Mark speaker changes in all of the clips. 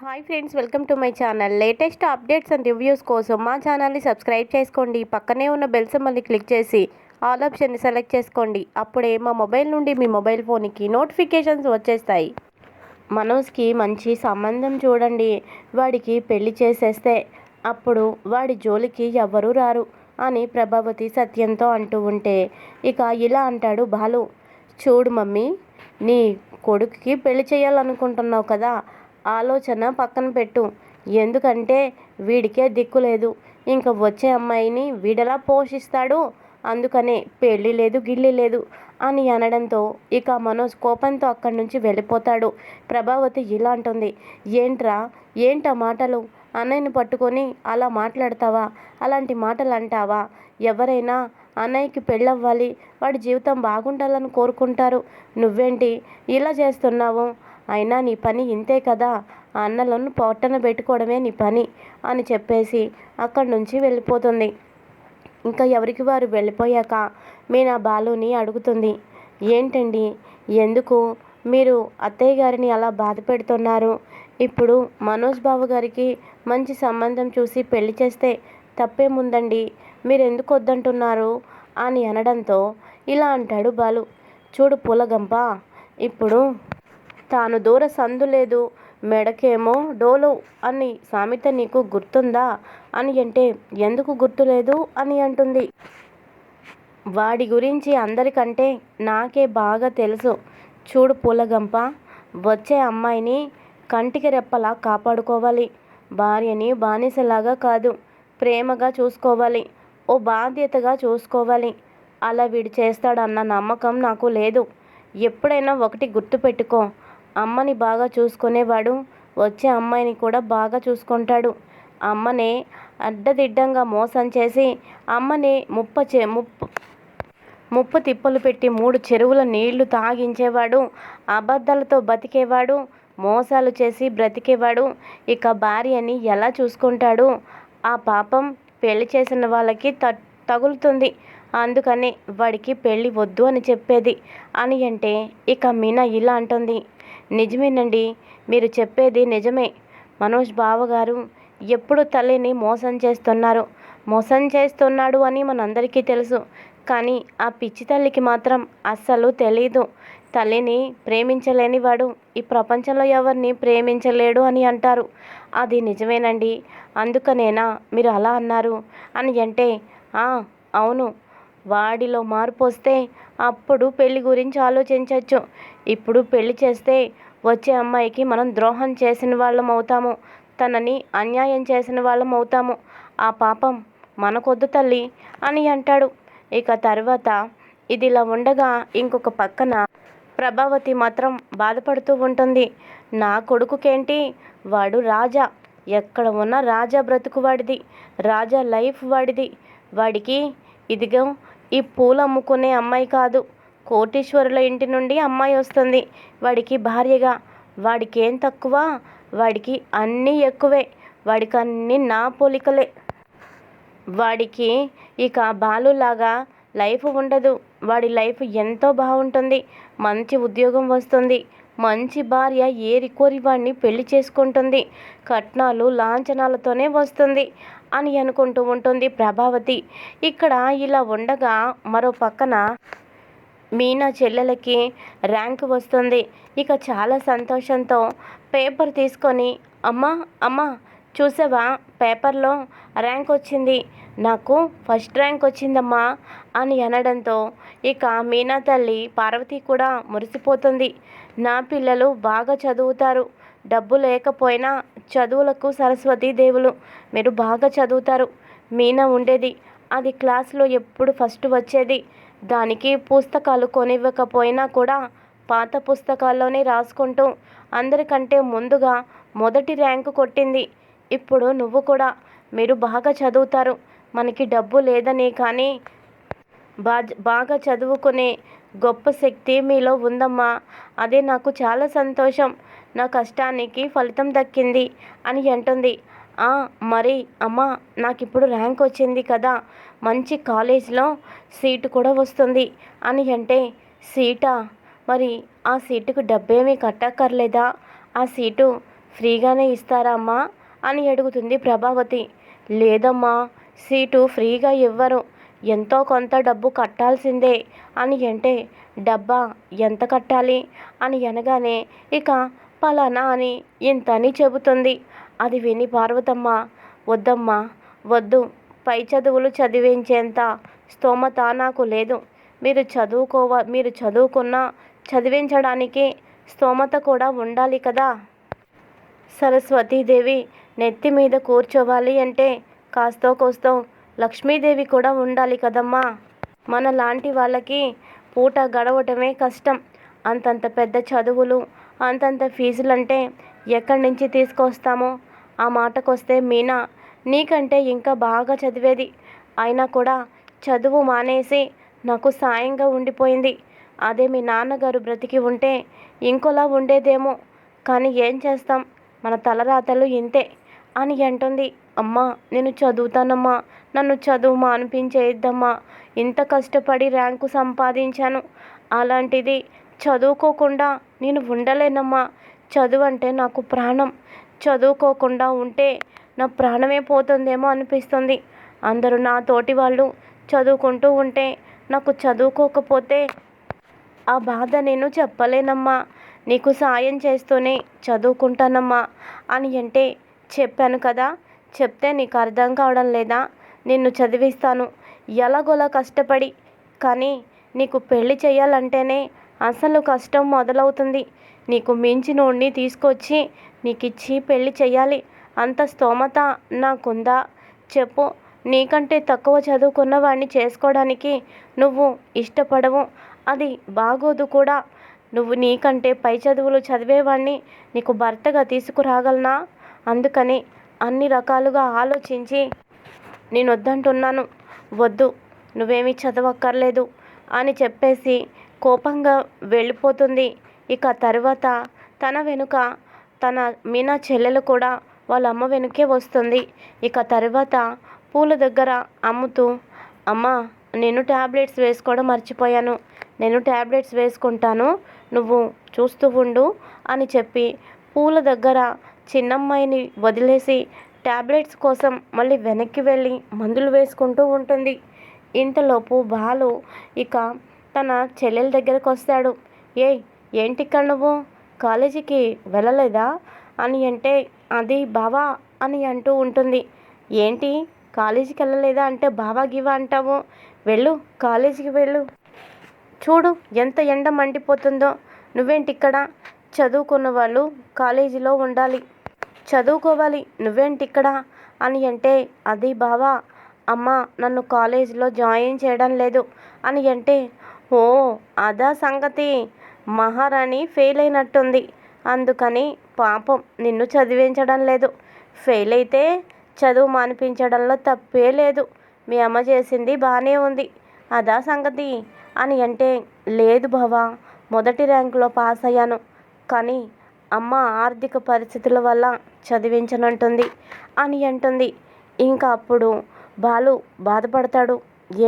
Speaker 1: Hi friends, welcome to my channel. Latest updates and reviews కోసం మా ఛానల్ని subscribe చేసుకోండి. పక్కనే ఉన్న బెల్ సింబల్ని క్లిక్ చేసి ఆల్ ఆప్షన్ని సెలెక్ట్ చేసుకోండి. అప్పుడే మా మొబైల్ నుండి మీ మొబైల్ ఫోన్కి నోటిఫికేషన్స్ వచ్చేస్తాయి. మనోజ్కి మంచి సంబంధం చూడండి, వాడికి పెళ్లి చేసేస్తే అప్పుడు వాడి జోలికి ఎవ్వరూ రారు అని ప్రభావతి సత్యంతో అంటూ ఉంటే ఇక ఇలా అంటాడు బాలు. చూడు మమ్మీ, నీ కొడుకుకి పెళ్లి చేయాలనుకుంటున్నావు కదా, ఆలోచన పక్కన పెట్టు. ఎందుకంటే వీడికే దిక్కు లేదు. ఇంక వచ్చే అమ్మాయిని వీడెలా పోషిస్తాడు? అందుకనే పెళ్ళి లేదు గిల్లి లేదు అని అనడంతో ఇక మనోజ్ కోపంతో అక్కడి నుంచి వెళ్ళిపోతాడు. ప్రభావతి ఇలా అంటుంది, ఏంట్రా, ఏంటా మాటలు? అన్నయ్యని పట్టుకొని అలా మాట్లాడతావా? అలాంటి మాటలు అంటావా? ఎవరైనా అన్నయ్యకి పెళ్ళవ్వాలి, వాడి జీవితం బాగుండాలని కోరుకుంటారు. నువ్వేంటి ఇలా చేస్తున్నావు? అయినా నీ పని ఇంతే కదా, ఆ అన్నలను పొట్టన పెట్టుకోవడమే నీ పని అని చెప్పేసి అక్కడి నుంచి వెళ్ళిపోతుంది. ఇంకా ఎవరికి వారు వెళ్ళిపోయాక మీనా బాలుని అడుగుతుంది, ఏంటండి, ఎందుకు మీరు అత్తయ్య గారిని అలా బాధ పెడుతున్నారు? ఇప్పుడు మనోజ్ బాబు గారికి మంచి సంబంధం చూసి పెళ్లి చేస్తే తప్పేముందండి, మీరు ఎందుకు వద్దంటున్నారు అని అనడంతో ఇలా అంటాడు బాలు. చూడు పూలగంప, ఇప్పుడు తాను దూర సందు లేదు, మెడకేమో డోలు అని సామెత నీకు గుర్తుందా అని అంటే ఎందుకు గుర్తులేదు అని అంటుంది. వాడి గురించి అందరికంటే నాకే బాగా తెలుసు. చూడు పూలగంప, వచ్చే అమ్మాయిని కంటికి రెప్పలా కాపాడుకోవాలి. భార్యని బానిసలాగా కాదు, ప్రేమగా చూసుకోవాలి, ఓ బాధ్యతగా చూసుకోవాలి. అలా వీడు చేస్తాడన్న నమ్మకం నాకు లేదు. ఎప్పుడైనా ఒకటి గుర్తుపెట్టుకో, అమ్మని బాగా చూసుకునేవాడు వచ్చే అమ్మాయిని కూడా బాగా చూసుకుంటాడు. అమ్మనే అడ్డదిడ్డంగా మోసం చేసి అమ్మని ముప్పు తిప్పలు పెట్టి 3 చెరువుల నీళ్లు తాగించేవాడు, అబద్ధాలతో బతికేవాడు, మోసాలు చేసి బ్రతికేవాడు ఇక భార్యని ఎలా చూసుకుంటాడు? ఆ పాపం పెళ్లి చేసిన వాళ్ళకి తగులుతుంది. అందుకనే వాడికి పెళ్ళి వద్దు అని చెప్పేది అని అంటే ఇక మీనా ఇలా అంటుంది, నిజమేనండి, మీరు చెప్పేది నిజమే. మనోజ్ బావగారు ఎప్పుడు తల్లిని మోసం చేస్తున్నాడు అని మనందరికీ తెలుసు. కానీ ఆ పిచ్చి తల్లికి మాత్రం అస్సలు తెలీదు. తల్లిని ప్రేమించలేనివాడు ఈ ప్రపంచంలో ఎవరిని ప్రేమించలేడు అని అంటారు. అది నిజమేనండి, అందుకనేనా మీరు అలా అన్నారు అని అంటే అవును, వాడిలో మార్పు వస్తే అప్పుడు పెళ్లి గురించి ఆలోచించవచ్చు. ఇప్పుడు పెళ్లి చేస్తే వచ్చే అమ్మాయికి మనం ద్రోహం చేసిన వాళ్ళం అవుతాము, తనని అన్యాయం చేసిన వాళ్ళం అవుతాము. ఆ పాపం మనకొద్దు తల్లి అని అంటాడు. ఇక తర్వాత ఇదిలా ఉండగా ఇంకొక పక్కన ప్రభావతి మాత్రం బాధపడుతూ ఉంటుంది. నా కొడుకుకేంటి, వాడు రాజా, ఎక్కడ ఉన్న రాజా బ్రతుకు వాడిది, రాజా లైఫ్ వాడిది. వాడికి ఇదిగో ఈ పూలు అమ్ముకునే అమ్మాయి కాదు, కోటీశ్వరుల ఇంటి నుండి అమ్మాయి వస్తుంది వాడికి భార్యగా. వాడికేం తక్కువ, వాడికి అన్నీ ఎక్కువే, వాడికి అన్నీ నా పోలికలే. వాడికి ఇక బాలులాగా లైఫ్ ఉండదు. వాడి లైఫ్ ఎంతో బాగుంటుంది, మంచి ఉద్యోగం వస్తుంది, మంచి భార్య ఏరికోరి వాడిని పెళ్లి చేసుకుంటుంది, కట్నాలు లాంఛనాలతోనే వస్తుంది అని అనుకుంటూ ఉంటుంది ప్రభావతి. ఇక్కడ ఇలా ఉండగా మరో పక్కన మీనా చెల్లెలకి ర్యాంక్ వస్తుంది. ఇక చాలా సంతోషంతో పేపర్ తీసుకొని అమ్మా చూసావా, పేపర్లో ర్యాంక్ వచ్చింది, నాకు ఫస్ట్ ర్యాంక్ వచ్చిందమ్మా అని అనడంతో ఇక మీనా తల్లి పార్వతి కూడా మురిసిపోతుంది. నా పిల్లలు బాగా చదువుతారు, డబ్బు లేకపోయినా చదువులకు సరస్వతి దేవులు, మీరు బాగా చదువుతారు. మీనా ఉండేది, అది క్లాస్లో ఎప్పుడు ఫస్ట్ వచ్చేది. దానికి పుస్తకాలు కొనివ్వకపోయినా కూడా పాత పుస్తకాల్లోనే రాసుకుంటూ అందరికంటే ముందుగా మొదటి ర్యాంకు కొట్టింది. ఇప్పుడు నువ్వు కూడా, మీరు బాగా చదువుతారు, మనకి డబ్బు లేదని కానీ బాగా చదువుకునే గొప్ప శక్తి మీలో ఉందమ్మా, అదే నాకు చాలా సంతోషం, నా కష్టానికి ఫలితం దక్కింది అని అంటుంది. మరి అమ్మ, నాకు ఇప్పుడు ర్యాంక్ వచ్చింది కదా, మంచి కాలేజ్లో సీటు కూడా వస్తుంది అని అంటే, సీటా? మరి ఆ సీటుకు డబ్బేమీ కట్టక్కర్లేదా? ఆ సీటు ఫ్రీగానే ఇస్తారా అమ్మా అని అడుగుతుంది ప్రభావతి. లేదమ్మా, సీటు ఫ్రీగా ఇవ్వరు, ఎంతో కొంత డబ్బు కట్టాల్సిందే అని అంటే, డబ్బా ఎంత కట్టాలి అని అనగానే ఇక పలానా అని ఇంతని చెబుతుంది. అది విని పార్వతమ్మ, వద్దమ్మా వద్దు, పై చదువులు చదివించేంత స్తోమత నాకు లేదు. మీరు చదువుకున్నా చదివించడానికి స్తోమత కూడా ఉండాలి కదా. సరస్వతీదేవి నెత్తి మీద కూర్చోవాలి అంటే కాస్తో కోస్తో లక్ష్మీదేవి కూడా ఉండాలి కదమ్మా. మన లాంటి వాళ్ళకి పూట గడవటమే కష్టం. అంతంత పెద్ద చదువులు, అంతంత ఫీజులంటే ఎక్కడి నుంచి తీసుకొస్తామో. ఆ మాటకొస్తే మీనా నీకంటే ఇంకా బాగా చదివేది. అయినా కూడా చదువు మానేసి నాకు సాయంగా ఉండిపోయింది. అదే మీ నాన్నగారు బ్రతికి ఉంటే ఇంకోలా ఉండేదేమో. కానీ ఏం చేస్తాం, మన తలరాతలు ఇంతే అని అంటుంది. అమ్మా నేను చదువుతానమ్మా, నన్ను చదువు మానిపించేద్దమ్మా. ఇంత కష్టపడి ర్యాంకు సంపాదించాను, అలాంటిది చదువుకోకుండా నేను ఉండలేనమ్మా. చదువు అంటే నాకు ప్రాణం. చదువుకోకుండా ఉంటే నా ప్రాణమే పోతుందేమో అనిపిస్తుంది. అందరూ నా తోటి వాళ్ళు చదువుకుంటూ ఉంటే నాకు చదువుకోకపోతే ఆ బాధ నేను చెప్పలేనమ్మా. నీకు సాయం చేస్తూనే చదువుకుంటానమ్మా అని అంటే, చెప్పాను కదా, చెప్తే నీకు అర్థం కావడం లేదా? నిన్ను చదివిస్తాను ఎలాగోలా కష్టపడి. కానీ నీకు పెళ్లి చేయాలంటేనే అసలు కష్టం మొదలవుతుంది. నీకు మించినోడిని తీసుకొచ్చి నీకిచ్చి పెళ్లి చేయాలి. అంత స్తోమత నాకుందా చెప్పు? నీకంటే తక్కువ చదువుకున్న వాడిని చేసుకోవడానికి నువ్వు ఇష్టపడవు, అది బాగోదు కూడా. నువ్వు నీకంటే పై చదువులు చదివేవాడిని నీకు భర్తగా తీసుకురాగలనా? అందుకని అన్ని రకాలుగా ఆలోచించి నేను వద్దంటున్నాను. వద్దు, నువ్వేమీ చదవక్కర్లేదు అని చెప్పేసి కోపంగా వెళ్ళిపోతుంది. ఇక తర్వాత తన వెనుక తన మీనా చెల్లెలు కూడా వాళ్ళ అమ్మ వెనుకే వస్తుంది. ఇక తర్వాత పూల దగ్గర అమ్ముతూ, అమ్మ నేను ట్యాబ్లెట్స్ వేసుకోవడం మర్చిపోయాను, నేను ట్యాబ్లెట్స్ వేసుకుంటాను, నువ్వు చూస్తూ ఉండు అని చెప్పి పూల దగ్గర చిన్నమ్మాయిని వదిలేసి ట్యాబ్లెట్స్ కోసం మళ్ళీ వెనక్కి వెళ్ళి మందులు వేసుకుంటూ ఉంటుంది. ఇంతలోపు బాలు ఇక తన చెల్లెల దగ్గరకు వస్తాడు. ఏయ్ ఏంటిక్కడ నువ్వు కాలేజీకి వెళ్ళలేదా అని అంటే, అది బావా అని అంటూ ఉంటుంది. ఏంటి కాలేజీకి వెళ్ళలేదా అంటే బావా గివా అంటావు? వెళ్ళు, కాలేజీకి వెళ్ళు. చూడు ఎంత ఎండ మండిపోతుందో. నువ్వేంటి ఇక్కడ? చదువుకున్న వాళ్ళు కాలేజీలో ఉండాలి, చదువుకోవాలి, నువ్వేంటి ఇక్కడ అని అంటే, అది బావా అమ్మ నన్ను కాలేజీలో జాయిన్ చేయడం లేదు అని అంటే, ఓ అదా సంగతి, మహారాణి ఫెయిల్ అయినట్టుంది, అందుకని పాపం నిన్ను చదివించడం లేదు. ఫెయిల్ అయితే చదువు మానిపించడంలో తప్పే లేదు, మీ అమ్మ చేసింది బాగానే ఉంది, అదా సంగతి అని అంటే, లేదు బావా మొదటి ర్యాంకులో పాస్ అయ్యాను, కానీ అమ్మ ఆర్థిక పరిస్థితుల వల్ల చదివించనంటుంది అని అంటుంది. ఇంకా అప్పుడు బాలు బాధపడతాడు.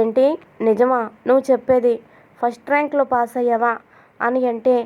Speaker 1: ఏంటి నిజమా నువ్వు చెప్పేది? ఫస్ట్ ర్యాంక్లో పాస్ అయ్యావా అని అంటే,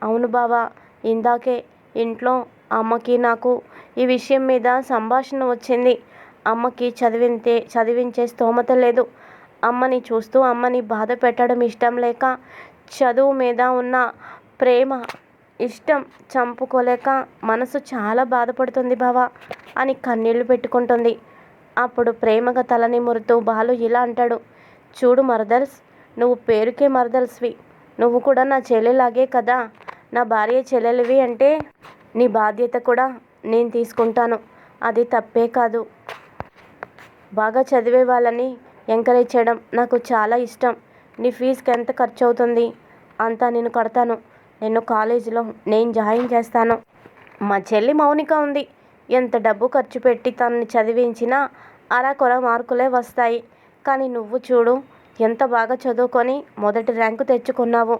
Speaker 1: అవును బావా, ఇందాకే ఇంట్లో అమ్మకి నాకు ఈ విషయం మీద సంభాషణ వచ్చింది. అమ్మకి చదివించే స్తోమత లేదు. అమ్మని చూస్తూ అమ్మని బాధ పెట్టడం ఇష్టం లేక, చదువు మీద ఉన్న ప్రేమ ఇష్టం చంపుకోలేక మనసు చాలా బాధపడుతుంది బావా అని కన్నీళ్లు పెట్టుకుంటుంది. అప్పుడు ప్రేమగా తల నిమురుతూ బాలు ఇలా అంటాడు. చూడు మరదల్స్, నువ్వు పేరుకే మరదల్స్వి, నువ్వు కూడా నా చెల్లెలాగే కదా. నా భార్య చెల్లెలివి అంటే నీ బాధ్యత కూడా నేను తీసుకుంటాను, అది తప్పే కాదు. బాగా చదివే వాళ్ళని ఎంకరేజ్ చేయడం నాకు చాలా ఇష్టం. నీ ఫీజుకి ఎంత ఖర్చు అవుతుంది అంతా నేను కడతాను. నిన్ను కాలేజీలో నేను జాయిన్ చేస్తాను. మా చెల్లి మౌనిక ఉంది, ఎంత డబ్బు ఖర్చు పెట్టి తనని చదివించినా అరాకొర మార్కులే వస్తాయి. కానీ నువ్వు చూడు ఎంత బాగా చదువుకొని మొదటి ర్యాంకు తెచ్చుకున్నావు.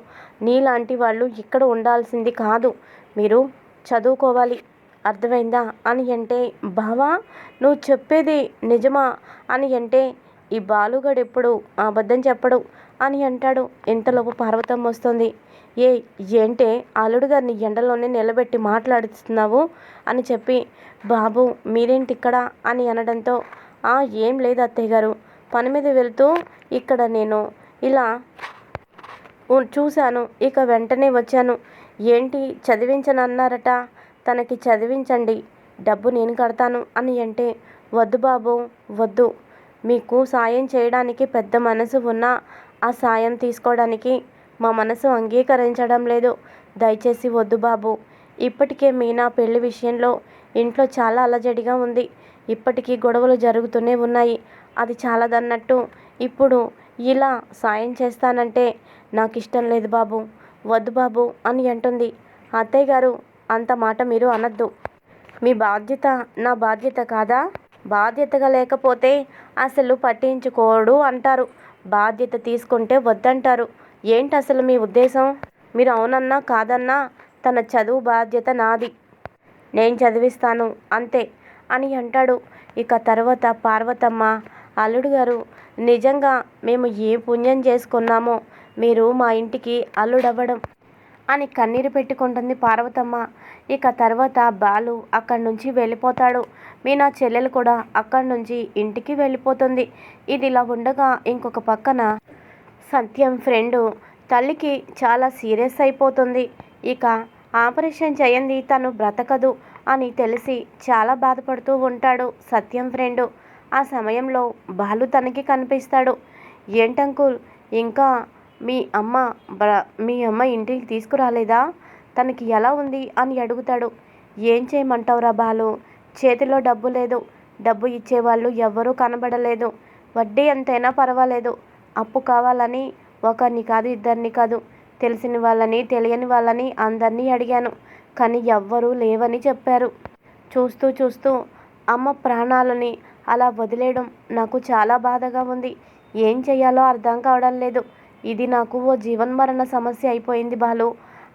Speaker 1: నీలాంటి వాళ్ళు ఇక్కడ ఉండాల్సింది కాదు, మీరు చదువుకోవాలి, అర్థమైందా అని అంటే, బావా నువ్వు చెప్పేది నిజమా అని అంటే, ఈ బాలుగాడు ఎప్పుడు అబద్ధం చెప్పడు, అని అంటాడు. ఇంతలోపు పార్వతమ్మ వస్తుంది. ఏ ఏంటే అల్లుడు గారిని ఎండలోనే నిలబెట్టి మాట్లాడిస్తున్నావు అని చెప్పి, బాబు మీరేంటి ఇక్కడ అని అనడంతో, ఏం లేదు అత్తయ్య గారు, పని మీద వెళ్తూ ఇక్కడ నేను ఇలా చూశాను, ఇక వెంటనే వచ్చాను. ఏంటి చదివించనన్నారట, తనకి చదివించండి, డబ్బు నేను కడతాను అని అంటే, వద్దు బాబు వద్దు, మీకు సాయం చేయడానికి పెద్ద మనసు ఉన్నా ఆ సాయం తీసుకోవడానికి మా మనసు అంగీకరించడం లేదు, దయచేసి వద్దు బాబు. ఇప్పటికే మీనా పెళ్లి విషయంలో ఇంట్లో చాలా అలజడిగా ఉంది, ఇప్పటికీ గొడవలు జరుగుతూనే ఉన్నాయి, అది చాలదన్నట్టు ఇప్పుడు ఇలా సాయం చేస్తానంటే నాకు ఇష్టం లేదు బాబు, వద్దు బాబు అని అంటుంది. అత్తయ్య గారు అంత మాట మీరు అనద్దు, మీ బాధ్యత నా బాధ్యత కాదా, బాధ్యతగా లేకపోతే అసలు పట్టించుకోడు అంటారు, బాధ్యత తీసుకుంటే వద్దంటారు, ఏంటి అసలు మీ ఉద్దేశం, మీరు అవునన్నా కాదన్నా తన చదువు బాధ్యత నాది, నేను చదివిస్తాను అంతే అని అంటాడు. ఇక తర్వాత పార్వతమ్మ, అల్లుడు గారు నిజంగా మేము ఏ పుణ్యం చేసుకున్నామో మీరు మా ఇంటికి అల్లుడవ్వడం అని కన్నీరు పెట్టుకుంటుంది పార్వతమ్మ. ఇక తర్వాత బాలు అక్కడి నుంచి వెళ్ళిపోతాడు. మీనా చెల్లెలు కూడా అక్కడి నుంచి ఇంటికి వెళ్ళిపోతుంది. ఇది ఇలా ఉండగా ఇంకొక పక్కన సత్యం ఫ్రెండు తల్లికి చాలా సీరియస్ అయిపోతుంది. ఇక ఆపరేషన్ చేయండి తను బ్రతకదు అని తెలిసి చాలా బాధపడుతూ ఉంటాడు సత్యం ఫ్రెండు. ఆ సమయంలో బాలు తనకి కనిపిస్తాడు. ఏంటంకుల్ ఇంకా మీ అమ్మ ఇంటికి తీసుకురాలేదా, తనకి ఎలా ఉంది అని అడుగుతాడు. ఏం చేయమంటావురా బాలు, చేతిలో డబ్బు లేదు, డబ్బు ఇచ్చేవాళ్ళు ఎవ్వరూ కనబడలేదు, వడ్డీ ఎంతైనా పర్వాలేదు, అప్పు కావాలని ఒకరిని కాదు ఇద్దరిని కాదు, తెలిసిన వాళ్ళని తెలియని వాళ్ళని అందరినీ అడిగాను, కానీ ఎవ్వరూ లేవని చెప్పారు. చూస్తూ చూస్తూ అమ్మ ప్రాణాలని అలా వదిలేయడం నాకు చాలా బాధగా ఉంది, ఏం చెయ్యాలో అర్థం కావడం లేదు, ఇది నాకు ఓ జీవన్మరణ సమస్య అయిపోయింది బాలు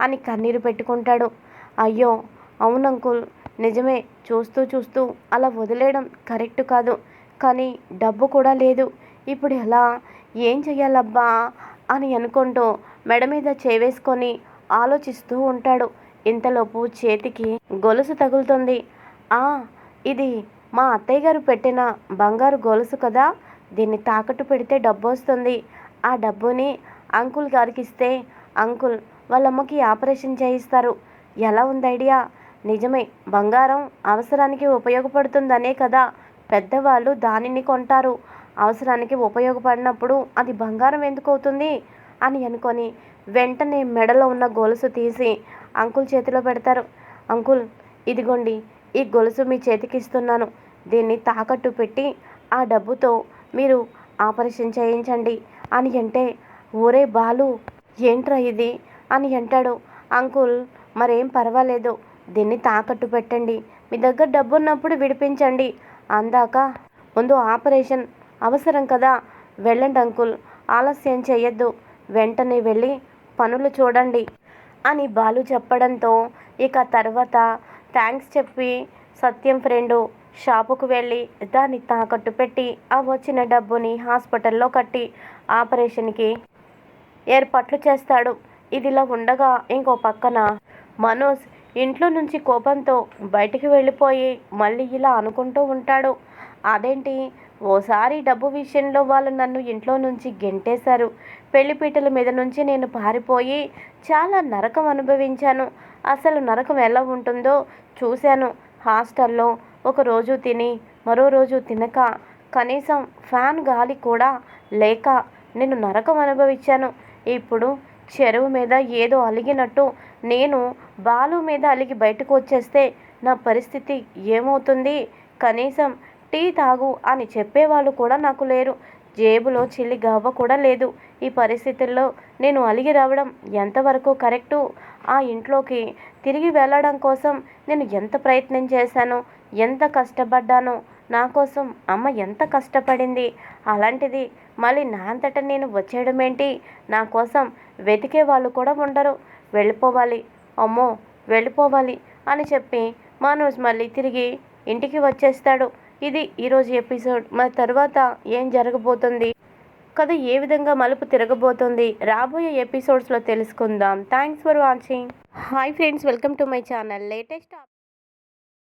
Speaker 1: అని కన్నీరు పెట్టుకుంటాడు. అయ్యో అవునంకుల్, నిజమే, చూస్తూ చూస్తూ అలా వదిలేయడం కరెక్ట్ కాదు, కానీ డబ్బు కూడా లేదు, ఇప్పుడు ఎలా, ఏం చెయ్యాలబ్బా అని అనుకుంటూ మెడ మీద చేవేసుకొని ఆలోచిస్తూ ఉంటాడు. ఇంతలోపు చేతికి గొలుసు తగులుతుంది. ఇది మా అత్తయ్య గారు పెట్టిన బంగారు గొలుసు కదా, దీన్ని తాకట్టు పెడితే డబ్బు వస్తుంది, ఆ డబ్బుని అంకుల్ గారికి ఇస్తే అంకుల్ వాళ్ళమ్మకి ఆపరేషన్ చేయిస్తారు, ఎలా ఉంది ఐడియా, నిజమే, బంగారం అవసరానికి ఉపయోగపడుతుందనే కదా పెద్దవాళ్ళు దానిని కొంటారు, అవసరానికి ఉపయోగపడినప్పుడు అది బంగారం ఎందుకు అవుతుంది అని అనుకొని వెంటనే మెడలో ఉన్న గొలుసు తీసి అంకుల్ చేతిలో పెడతారు. అంకుల్ ఇదిగోండి, ఈ గొలుసు మీ చేతికి ఇస్తున్నాను, దీన్ని తాకట్టు పెట్టి ఆ డబ్బుతో మీరు ఆపరేషన్ చేయించండి అని అంటే, ఓరే బాలు ఏంట్రా ఇది అని అంటాడు. అంకుల్ మరేం పర్వాలేదు, దీన్ని తాకట్టు పెట్టండి, మీ దగ్గర డబ్బు ఉన్నప్పుడు విడిపించండి, అందాక ముందు ఆపరేషన్ అవసరం కదా, వెళ్ళండి అంకుల్, ఆలస్యం చేయొద్దు, వెంటనే వెళ్ళి పనులు చూడండి అని బాలు చెప్పడంతో ఇక తర్వాత థ్యాంక్స్ చెప్పి సత్యం ఫ్రెండు షాపుకు వెళ్ళి దాన్ని తాకట్టు పెట్టి ఆ వచ్చిన డబ్బుని హాస్పిటల్లో కట్టి ఆపరేషన్కి ఏర్పాట్లు చేస్తాడు. ఇదిలా ఉండగా ఇంకో పక్కన మనోజ్ ఇంట్లో నుంచి కోపంతో బయటికి వెళ్ళిపోయి మళ్ళీ ఇలా అనుకుంటూ ఉంటాడు. అదేంటి, ఓసారి డబ్బు విషయంలో వాళ్ళు నన్ను ఇంట్లో నుంచి గెంటేశారు, పెళ్లిపీటల మీద నుంచి నేను పారిపోయి చాలా నరకం అనుభవించాను, అసలు నరకం ఎలా ఉంటుందో చూశాను, హాస్టల్లో ఒకరోజు తిని మరో రోజు తినక కనీసం ఫ్యాన్ గాలి కూడా లేక నేను నరకం అనుభవించాను, ఇప్పుడు చెరువు మీద ఏదో అలిగినట్టు నేను బాలు మీద అలిగి బయటకు వచ్చేస్తే నా పరిస్థితి ఏమవుతుంది, కనీసం టీ తాగు అని చెప్పేవాళ్ళు కూడా నాకు లేరు, జేబులో చిల్లి గవ్వ కూడా లేదు, ఈ పరిస్థితుల్లో నేను అలిగి రావడం ఎంతవరకు కరెక్టు, ఆ ఇంట్లోకి తిరిగి వెళ్ళడం కోసం నేను ఎంత ప్రయత్నం చేశానో, ఎంత కష్టపడ్డానో, నా కోసం అమ్మ ఎంత కష్టపడింది, అలాంటిది మళ్ళీ నా అంతటా నేను వచ్చేయడం ఏంటి, నా కోసం వెతికే వాళ్ళు కూడా ఉండరు, వెళ్ళిపోవాలి, అమ్మో వెళ్ళిపోవాలి అని చెప్పి మనోజ్ మళ్ళీ తిరిగి ఇంటికి వచ్చేస్తాడు. ఇది ఈరోజు ఎపిసోడ్. మరి తర్వాత ఏం జరగబోతుంది? కథ ఏ విధంగా మలుపు తిరగబోతోంది రాబోయే ఎపిసోడ్స్లో తెలుసుకుందాం. Thanks for watching. Hi friends, welcome to my channel. Latest